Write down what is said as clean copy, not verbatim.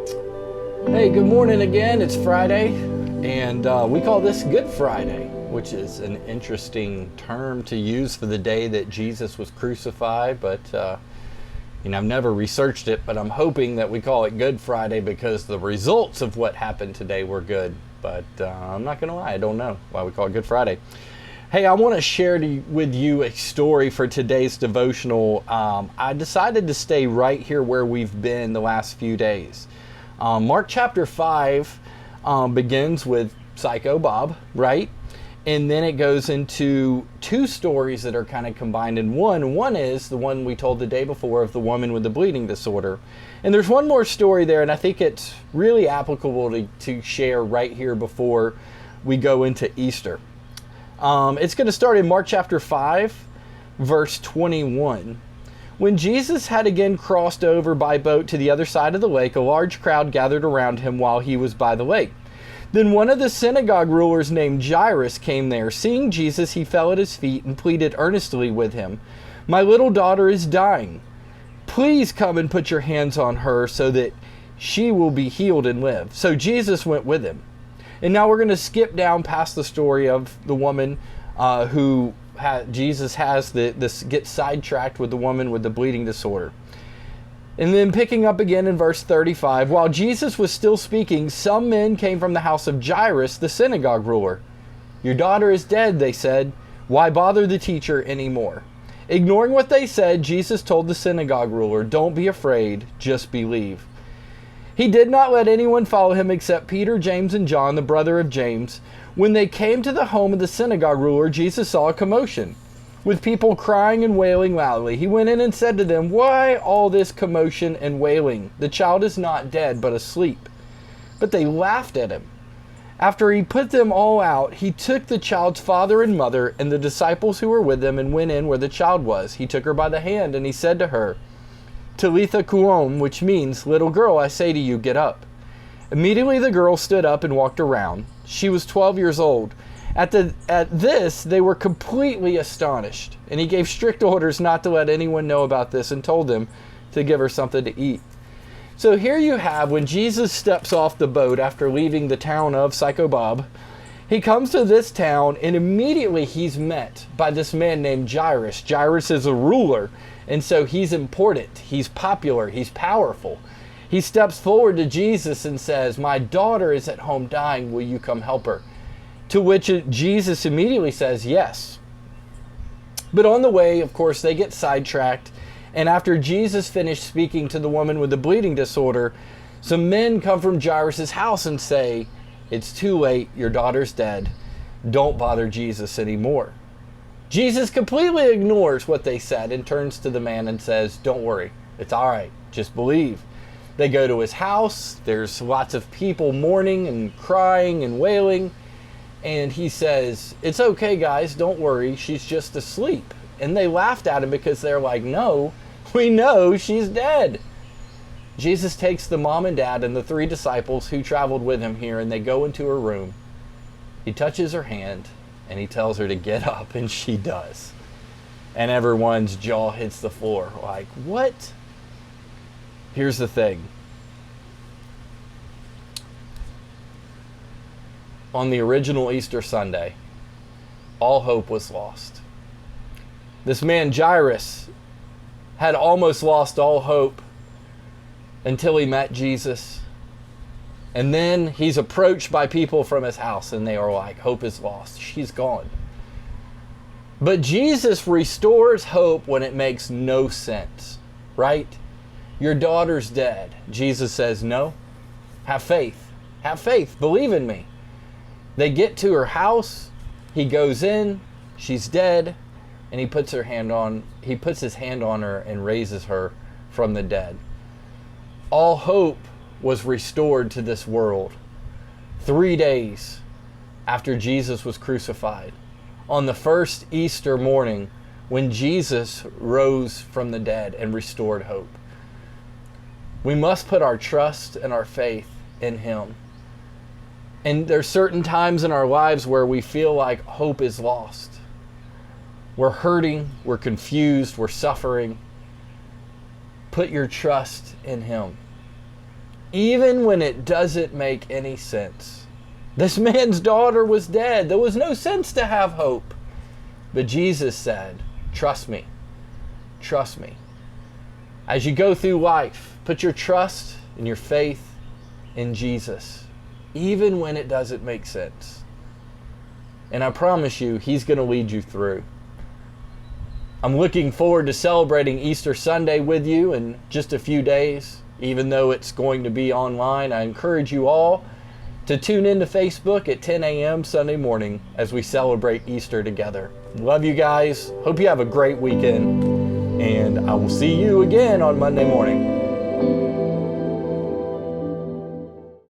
Hey, good morning again. It's Friday, and we call this Good Friday, which is an interesting term to use for the day that Jesus was crucified. But, I've never researched it, but I'm hoping that we call it Good Friday because the results of what happened today were good. But I'm not going to lie, I don't know why we call it Good Friday. Hey, I want to share with you a story for today's devotional. I decided to stay right here where we've been the last few days. Mark chapter 5 begins with Psycho Bob, right? And then it goes into two stories that are kind of combined in one. One is the one we told the day before of the woman with the bleeding disorder. And there's one more story there, and I think it's really applicable to share right here before we go into Easter. It's going to start in Mark chapter 5, verse 21. When Jesus had again crossed over by boat to the other side of the lake, a large crowd gathered around him while he was by the lake. Then one of the synagogue rulers named Jairus came there. Seeing Jesus, he fell at his feet and pleaded earnestly with him, "My little daughter is dying. Please come and put your hands on her so that she will be healed and live." So Jesus went with him. And now we're going to skip down past the story of the woman who Jesus has this gets sidetracked with the woman with the bleeding disorder. And then picking up again in verse 35, while Jesus was still speaking, some men came from the house of Jairus, the synagogue ruler. "Your daughter is dead," they said. "Why bother the teacher anymore?" Ignoring what they said, Jesus told the synagogue ruler, "Don't be afraid, just believe." He did not let anyone follow him except Peter, James, and John, the brother of James. When they came to the home of the synagogue ruler, Jesus saw a commotion, with people crying and wailing loudly. He went in and said to them, "Why all this commotion and wailing? The child is not dead, but asleep." But they laughed at him. After he put them all out, he took the child's father and mother and the disciples who were with them and went in where the child was. He took her by the hand and he said to her, "Talitha koum," which means, "Little girl, I say to you, get up." Immediately the girl stood up and walked around. She was 12 years old. At this, they were completely astonished, and he gave strict orders not to let anyone know about this and told them to give her something to eat. So here you have when Jesus steps off the boat after leaving the town of Psycho Bob. He comes to this town, and immediately he's met by this man named Jairus. Jairus is a ruler, and so he's important, he's popular, he's powerful. He steps forward to Jesus and says, "My daughter is at home dying, will you come help her?" To which Jesus immediately says, "Yes." But on the way, of course, they get sidetracked, and after Jesus finished speaking to the woman with the bleeding disorder, some men come from Jairus' house and say, "It's too late, your daughter's dead. Don't bother Jesus anymore." Jesus completely ignores what they said and turns to the man and says, "Don't worry, it's all right, just believe." They go to his house, there's lots of people mourning and crying and wailing, and he says, "It's okay guys, don't worry, she's just asleep." And they laughed at him because they're like, "No, we know she's dead." Jesus takes the mom and dad and the three disciples who traveled with him here, and they go into her room. He touches her hand and he tells her to get up, and she does. And everyone's jaw hits the floor like, what? Here's the thing. On the original Easter Sunday, all hope was lost. This man Jairus had almost lost all hope until he met Jesus. And then he's approached by people from his house and they are like, hope is lost. She's gone. But Jesus restores hope when it makes no sense, right? Your daughter's dead. Jesus says, no, have faith. Have faith. Believe in me. They get to her house. He goes in. She's dead. And he puts his hand on her and raises her from the dead. All hope was restored to this world 3 days after Jesus was crucified. On the first Easter morning when Jesus rose from the dead and restored hope. We must put our trust and our faith in Him. And there's certain times in our lives where we feel like hope is lost. We're hurting, we're confused, we're suffering. Put your trust in Him. even when it doesn't make any sense. This man's daughter was dead. There was no sense to have hope. But Jesus said, trust me. Trust me. As you go through life, put your trust and your faith in Jesus, even when it doesn't make sense. And I promise you, He's going to lead you through. I'm looking forward to celebrating Easter Sunday with you in just a few days. Even though it's going to be online, I encourage you all to tune into Facebook at 10 a.m. Sunday morning as we celebrate Easter together. Love you guys. Hope you have a great weekend. And I will see you again on Monday morning.